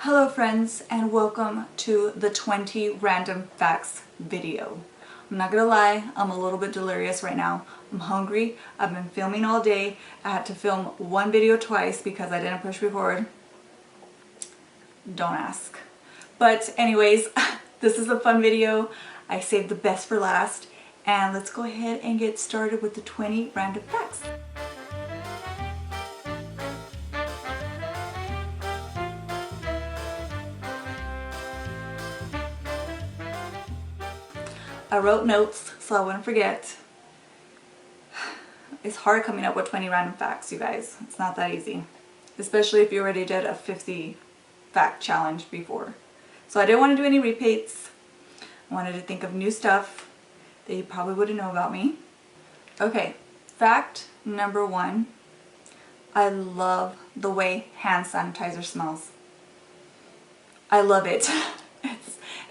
Hello friends, and welcome to the 20 random facts video. I'm not gonna lie, I'm a little bit delirious right now. I'm hungry. I've been filming all day. I had to film one video twice because I didn't push record. Don't ask. But anyways, this is a fun video. I saved the best for last, and let's go ahead and get started with the 20 random facts. I wrote notes so I wouldn't forget. It's hard coming up with 20 random facts, you guys. It's not that easy. Especially if you already did a 50 fact challenge before. So I didn't want to do any repeats. I wanted to think of new stuff that you probably wouldn't know about me. Okay, fact number 1. I love the way hand sanitizer smells. I love it.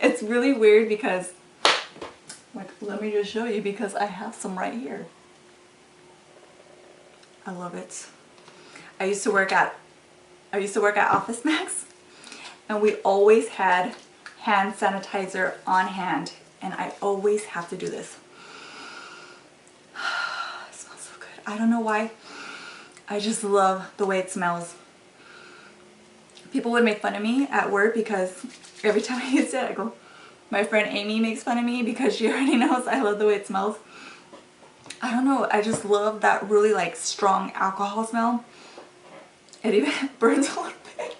It's really weird because let me just show you because I have some right here. I love it. I used to work at Office Max, and we always had hand sanitizer on hand, and I always have to do this. It smells so good. I don't know why. I just love the way it smells. People would make fun of me at work because every time I used it, I go, my friend Amy makes fun of me because she already knows I love the way it smells. I don't know, I just love that really like strong alcohol smell. It even burns a little bit.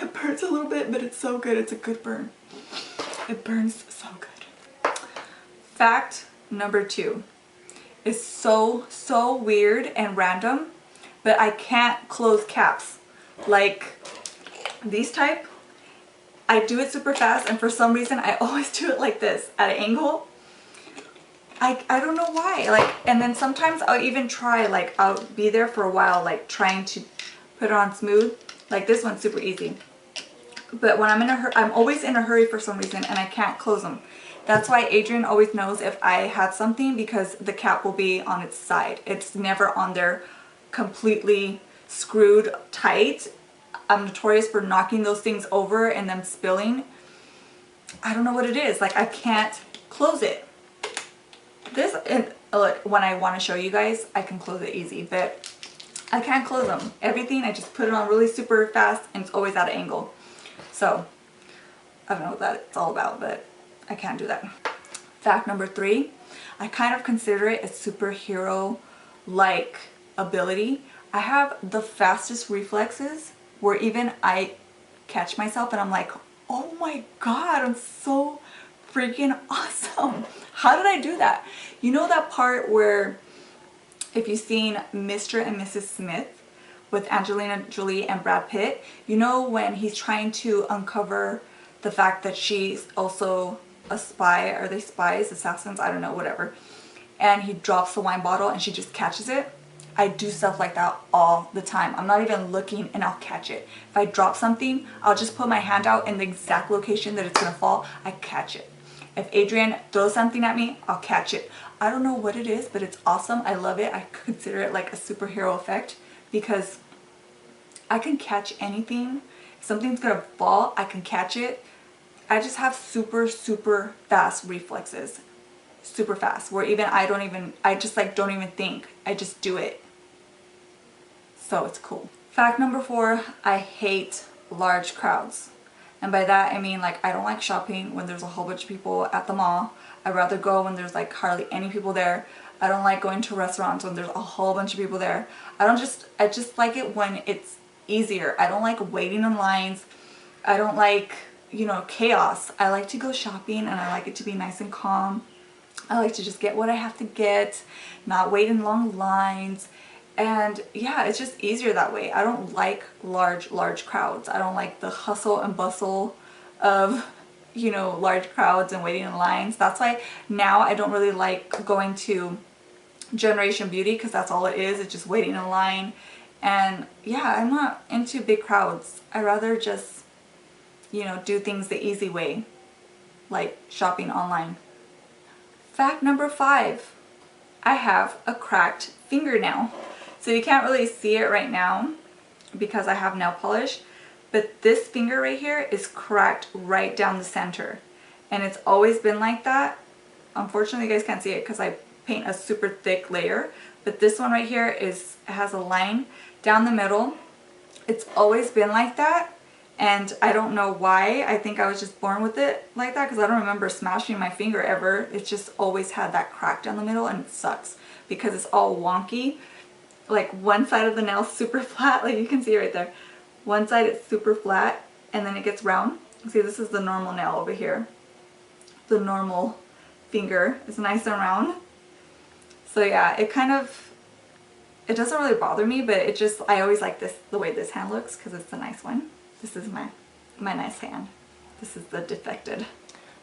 It burns a little bit, but it's so good. It's a good burn. It burns so good. Fact number 2 is so weird and random, but I can't close caps. Like these type. I do it super fast, and for some reason I always do it like this at an angle. I don't know why. Like, and then sometimes I'll even try, like I'll be there for a while like trying to put it on smooth. Like this one's super easy. But when I'm in a hurry, I'm always in a hurry for some reason, and I can't close them. That's why Adrian always knows if I had something, because the cap will be on its side. It's never on there completely screwed tight. I'm notorious for knocking those things over and them spilling. I don't know what it is. Like I can't close it. This, and look, when I want to show you guys, I can close it easy, but I can't close them. Everything, I just put it on really super fast, and it's always at an angle. So I don't know what that's all about, but I can't do that. Fact number 3, I kind of consider it a superhero-like ability. I have the fastest reflexes where even I catch myself and I'm like, oh my god, I'm so freaking awesome. How did I do that? You know that part where, if you've seen Mr. and Mrs. Smith with Angelina Jolie and Brad Pitt, you know when he's trying to uncover the fact that she's also a spy, are they spies, assassins, I don't know, whatever, and he drops the wine bottle and she just catches it? I do stuff like that all the time. I'm not even looking and I'll catch it. If I drop something, I'll just put my hand out in the exact location that it's gonna fall. I catch it. If Adrian throws something at me, I'll catch it. I don't know what it is, but it's awesome. I love it. I consider it like a superhero effect because I can catch anything. If something's gonna fall, I can catch it. I just have super fast reflexes. Super fast. Where even I just like don't even think. I just do it. So it's cool. Fact number 4, I hate large crowds. And by that I mean like I don't like shopping when there's a whole bunch of people at the mall. I'd rather go when there's like hardly any people there. I don't like going to restaurants when there's a whole bunch of people there. I just like it when it's easier. I don't like waiting in lines. I don't like, you know, chaos. I like to go shopping and I like it to be nice and calm. I like to just get what I have to get, not wait in long lines. And yeah, it's just easier that way. I don't like large crowds. I don't like the hustle and bustle of, you know, large crowds and waiting in lines. That's why now I don't really like going to Generation Beauty, because that's all it is. It's just waiting in line. And yeah, I'm not into big crowds. I rather just, you know, do things the easy way, like shopping online. Fact number 5, I have a cracked fingernail. So you can't really see it right now because I have nail polish, but this finger right here is cracked right down the center. And it's always been like that. Unfortunately, you guys can't see it because I paint a super thick layer. But this one right here has a line down the middle. It's always been like that. And I don't know why. I think I was just born with it like that because I don't remember smashing my finger ever. It's just always had that crack down the middle, and it sucks because it's all wonky. Like one side of the nail super flat, like you can see right there. One side it's super flat and then it gets round. See, this is the normal nail over here. The normal finger is nice and round. So yeah, it doesn't really bother me, but I always like the way this hand looks because it's a nice one. This is my nice hand. This is the defected.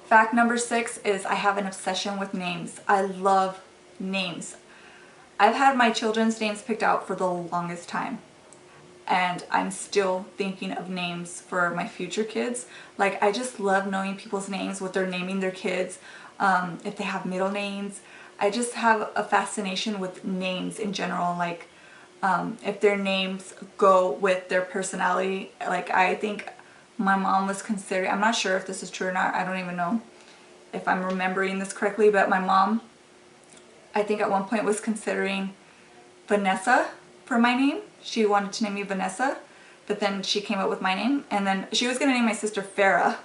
Fact number 6 is I have an obsession with names. I love names. I've had my children's names picked out for the longest time. And I'm still thinking of names for my future kids. Like, I just love knowing people's names, what they're naming their kids, if they have middle names. I just have a fascination with names in general. Like, if their names go with their personality. Like, I think my mom was considering, I'm not sure if this is true or not, I don't even know if I'm remembering this correctly, but my mom, I think at one point was considering Vanessa for my name. She wanted to name me Vanessa, but then she came up with my name, and then she was going to name my sister Farah.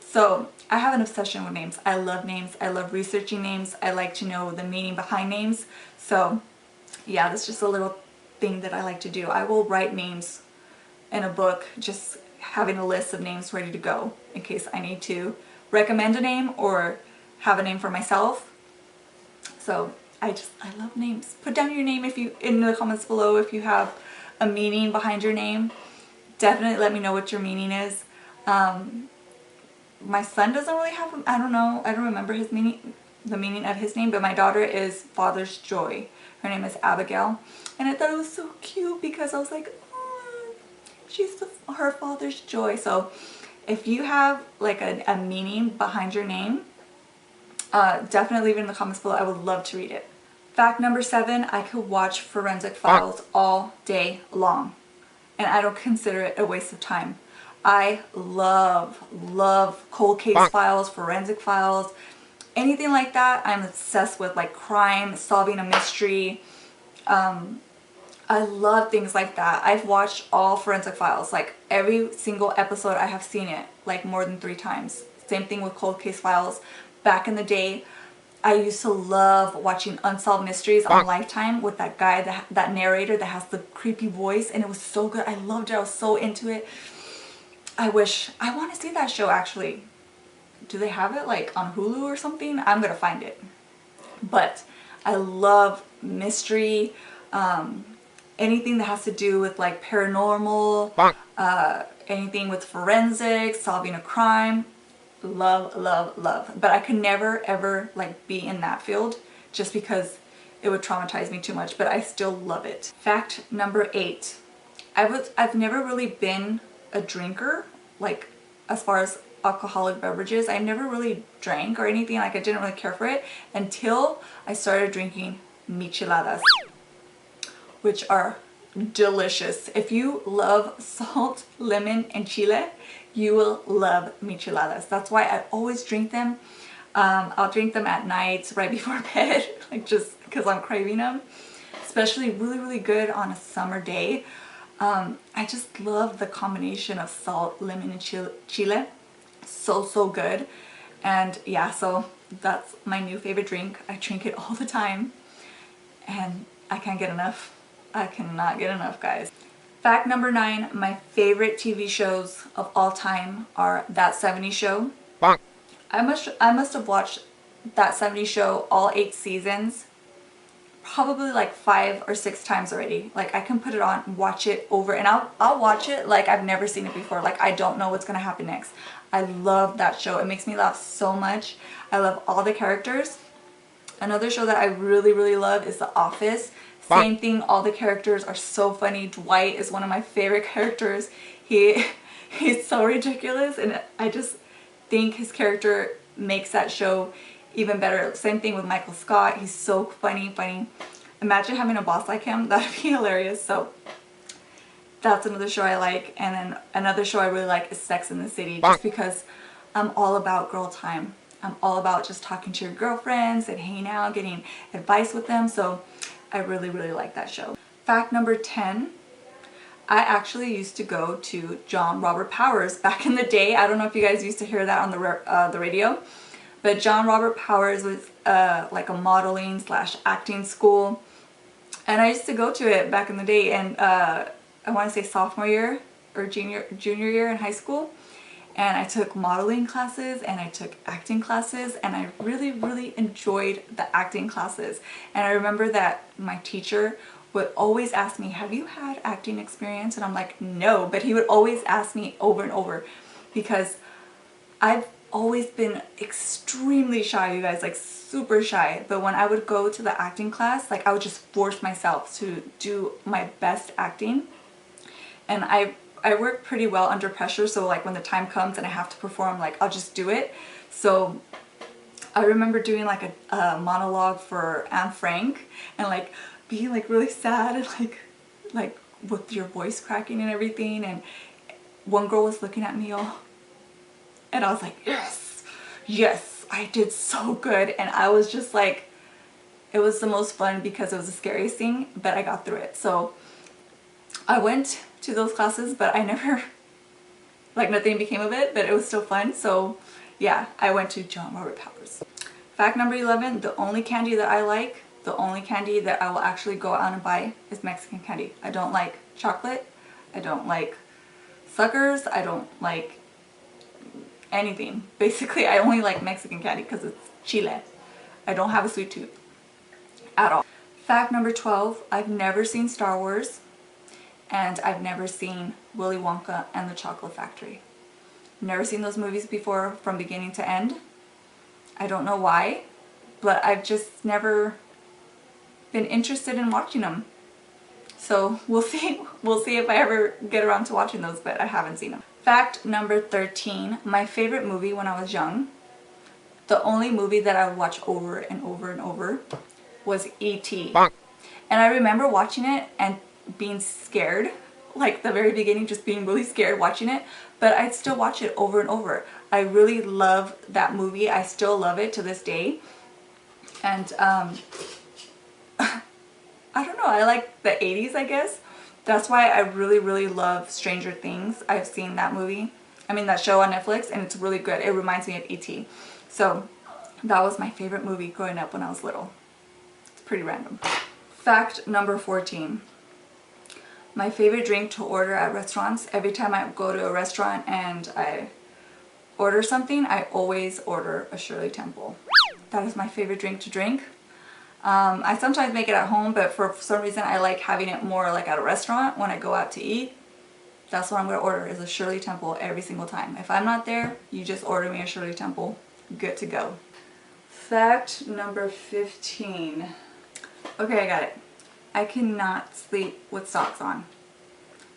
So I have an obsession with names. I love names. I love researching names. I like to know the meaning behind names. So yeah, that's just a little thing that I like to do. I will write names in a book, just having a list of names ready to go in case I need to recommend a name or have a name for myself. So I love names. Put down your name in the comments below if you have a meaning behind your name. Definitely let me know what your meaning is. My son doesn't really have, I don't know, I don't remember his meaning, the meaning of his name, but my daughter is Father's Joy. Her name is Abigail. And I thought it was so cute because I was like, oh, she's her father's joy. So if you have like a meaning behind your name, definitely leave it in the comments below. I would love to read it. Fact number 7, I could watch Forensic Files all day long. And I don't consider it a waste of time. I love cold case files, forensic files, anything like that. I'm obsessed with, like crime, solving a mystery. I love things like that. I've watched all Forensic Files, like every single episode. I have seen it like more than 3 times. Same thing with cold case files. Back in the day, I used to love watching Unsolved Mysteries on Lifetime with that guy, that narrator that has the creepy voice, and it was so good. I loved it. I was so into it. I want to see that show actually. Do they have it like on Hulu or something? I'm gonna find it. But I love mystery, anything that has to do with like paranormal, anything with forensics, solving a crime. Love. But I could never ever like be in that field just because it would traumatize me too much, but I still love it. Fact number 8. I've never really been a drinker, like as far as alcoholic beverages. I never really drank or anything, like I didn't really care for it until I started drinking micheladas, which are delicious. If you love salt, lemon, and chile, you will love micheladas. That's why I always drink them. I'll drink them at night right before bed, like just because I'm craving them. Especially really good on a summer day. I just love the combination of salt, lemon, and chile. So good. And yeah, so that's my new favorite drink. I drink it all the time and I can't get enough. I cannot get enough, guys. Fact number 9, my favorite TV shows of all time are That 70s Show. I must have watched That 70s Show all 8 seasons probably like 5 or 6 times already. Like I can put it on, watch it over, and I'll watch it like I've never seen it before. Like I don't know what's gonna happen next. I love that show. It makes me laugh so much. I love all the characters. Another show that I really love is The Office. Same thing, all the characters are so funny. Dwight is one of my favorite characters. He's so ridiculous, and I just think his character makes that show even better. Same thing with Michael Scott. He's so funny. Imagine having a boss like him. That'd be hilarious. So that's another show I like. And then another show I really like is Sex and the City, just because I'm all about girl time. I'm all about just talking to your girlfriends and hanging out, getting advice with them. So I really, really like that show. Fact number 10. I actually used to go to John Robert Powers back in the day. I don't know if you guys used to hear that on the radio, but John Robert Powers was like a modeling / acting school, and I used to go to it back in the day. And I want to say sophomore year or junior year in high school, and I took modeling classes and I took acting classes, and I really, really enjoyed the acting classes. And I remember that my teacher would always ask me, have you had acting experience? And I'm like, no, but he would always ask me over and over, because I've always been extremely shy, you guys, like super shy. But when I would go to the acting class, like I would just force myself to do my best acting. And I work pretty well under pressure, so like when the time comes and I have to perform, like I'll just do it. So I remember doing like a monologue for Anne Frank, and like being like really sad and like with your voice cracking and everything, and one girl was looking at me all, and I was like, yes, yes, I did so good. And I was just like, it was the most fun because it was the scariest thing, but I got through it. So I went to those classes, but I never, like nothing became of it, but it was still fun. So yeah, I went to John Robert Powers. Fact number 11, the only candy that I like, the only candy that I will actually go out and buy is Mexican candy. I don't like chocolate. I don't like suckers. I don't like anything. Basically, I only like Mexican candy because it's chile. I don't have a sweet tooth at all. Fact number 12, I've never seen Star Wars, and I've never seen Willy Wonka and the Chocolate Factory. Never seen those movies before from beginning to end. I don't know why, but I've just never been interested in watching them. So we'll see if I ever get around to watching those, but I haven't seen them. Fact number 13, my favorite movie when I was young, the only movie that I would watch over and over and over, was E.T. And I remember watching it and being scared, like the very beginning, just being really scared watching it, but I'd still watch it over and over. I really love that movie. I still love it to this day. And I don't know, I like the 80s, I guess. That's why I really, really love Stranger Things. I've seen that movie, that show on Netflix, and it's really good. It reminds me of E.T. So that was my favorite movie growing up when I was little. It's pretty random. Fact number 14. My favorite drink to order at restaurants, every time I go to a restaurant and I order something, I always order a Shirley Temple. That is my favorite drink to drink. I sometimes make it at home, but for some reason I like having it more like at a restaurant when I go out to eat. That's what I'm going to order, is a Shirley Temple every single time. If I'm not there, you just order me a Shirley Temple. Good to go. Fact number 15. Okay, I got it. I cannot sleep with socks on.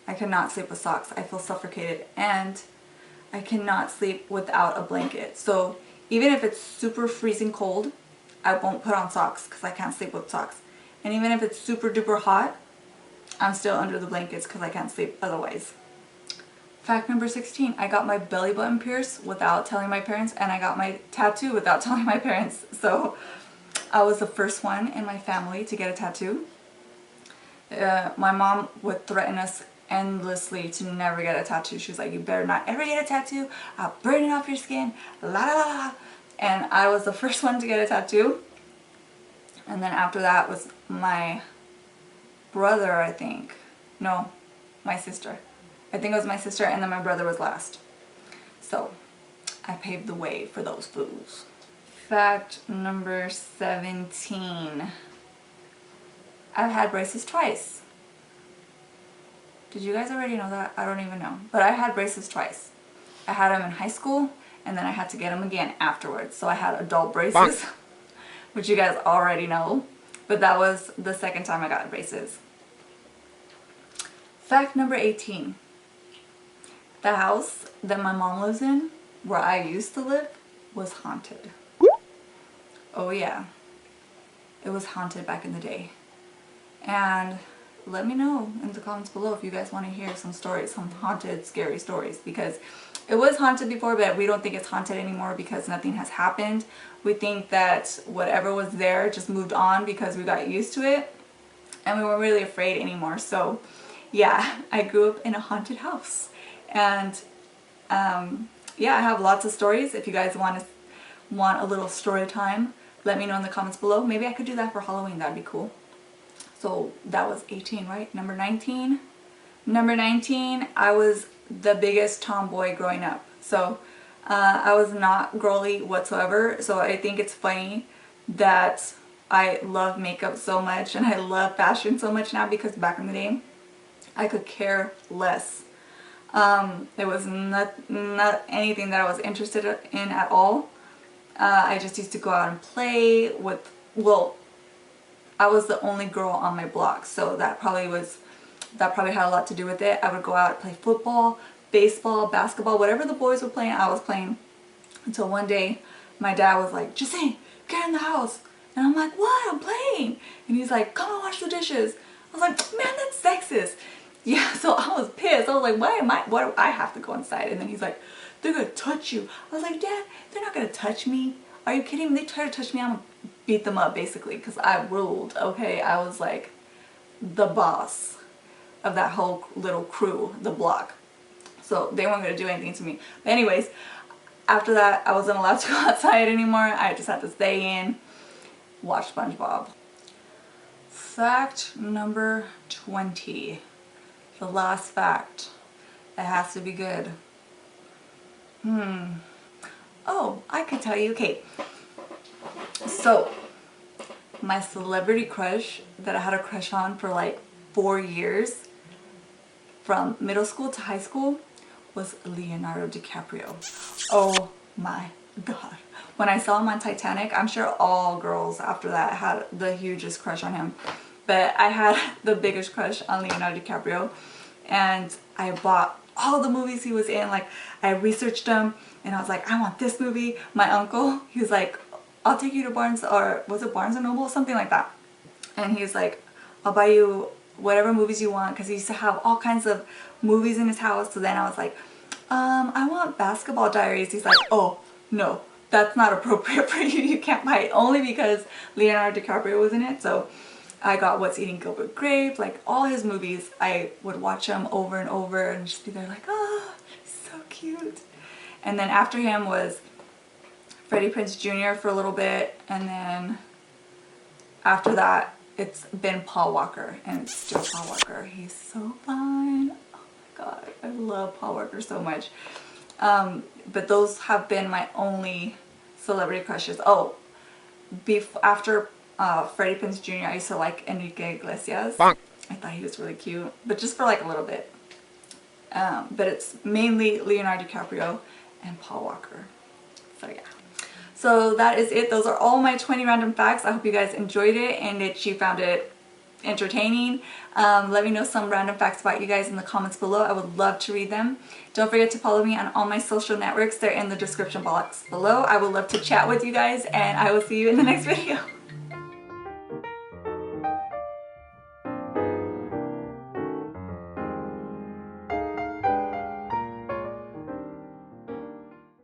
I cannot sleep with socks. I feel suffocated, and I cannot sleep without a blanket. So even if it's super freezing cold, I won't put on socks because I can't sleep with socks. And even if it's super duper hot, I'm still under the blankets because I can't sleep otherwise. Fact number 16, I got my belly button pierced without telling my parents, and I got my tattoo without telling my parents. So I was the first one in my family to get a tattoo. My mom would threaten us endlessly to never get a tattoo. She was like, you better not ever get a tattoo. I'll burn it off your skin. La la la. And I was the first one to get a tattoo. And then after that was my brother, I think. No, my sister. I think it was my sister, and then my brother was last. So I paved the way for those fools. Fact number 17. I've had braces twice. Did you guys already know that? I don't even know. But I had braces twice. I had them in high school, and then I had to get them again afterwards. So I had adult braces, which you guys already know. But that was the second time I got braces. Fact number 18. The house that my mom lives in, where I used to live, was haunted. Oh yeah. It was haunted back in the day. And let me know in the comments below if you guys want to hear some stories, some haunted, scary stories, because it was haunted before, but we don't think it's haunted anymore because nothing has happened. We think that whatever was there just moved on because we got used to it and we weren't really afraid anymore. So yeah, I grew up in a haunted house, and yeah, I have lots of stories. If you guys want a little story time, let me know in the comments below. Maybe I could do that for Halloween. That'd be cool. So that was 18, right? Number 19. Number 19, I was the biggest tomboy growing up. So I was not girly whatsoever. So I think it's funny that I love makeup so much and I love fashion so much now, because back in the day I could care less. It was not anything that I was interested in at all. I just used to go out and play with, well, I was the only girl on my block, so that probably had a lot to do with it. I would go out and play football, baseball, basketball, whatever the boys were playing, I was playing. Until one day, my dad was like, "Justine, get in the house." And I'm like, "What? I'm playing." And he's like, "Come and wash the dishes." I was like, "Man, that's sexist." Yeah, so I was pissed. I was like, why do I have to go inside? And then he's like, "They're gonna touch you." I was like, "Dad, they're not gonna touch me. Are you kidding me? They try to touch me, I'm gonna beat them up," basically, because I ruled, okay? I was like the boss of that whole little crew, the block. So they weren't gonna do anything to me. But anyways, after that, I wasn't allowed to go outside anymore. I just had to stay in, watch SpongeBob. Fact number 20. The last fact. It has to be good. Oh, I could tell you. Okay. So, my celebrity crush that I had a crush on for like 4 years, from middle school to high school, was Leonardo DiCaprio. Oh my god. When I saw him on Titanic, I'm sure all girls after that had the hugest crush on him. But I had the biggest crush on Leonardo DiCaprio, and I bought all the movies he was in. Like, I researched them and I was like, I want this movie. My uncle, he was like, "I'll take you to Barnes," or was it Barnes and Noble? Something like that. And he's like, "I'll buy you whatever movies you want," because he used to have all kinds of movies in his house. So then I was like, I want Basketball Diaries. He's like, "Oh, no, that's not appropriate for you. You can't buy it," only because Leonardo DiCaprio was in it. So I got What's Eating Gilbert Grape, like all his movies. I would watch them over and over and just be there like, "Oh, so cute." And then after him was Freddie Prinze Jr. for a little bit, and then after that it's been Paul Walker, and it's still Paul Walker. He's so fine. Oh my god, I love Paul Walker so much. But those have been my only celebrity crushes. Oh, after Freddie Prinze Jr., I used to like Enrique Iglesias. Bonk. I thought he was really cute, but just for like a little bit. But it's mainly Leonardo DiCaprio and Paul Walker. So yeah. So that is it. Those are all my 20 random facts. I hope you guys enjoyed it and that you found it entertaining. Let me know some random facts about you guys in the comments below. I would love to read them. Don't forget to follow me on all my social networks. They're in the description box below. I would love to chat with you guys, and I will see you in the next video.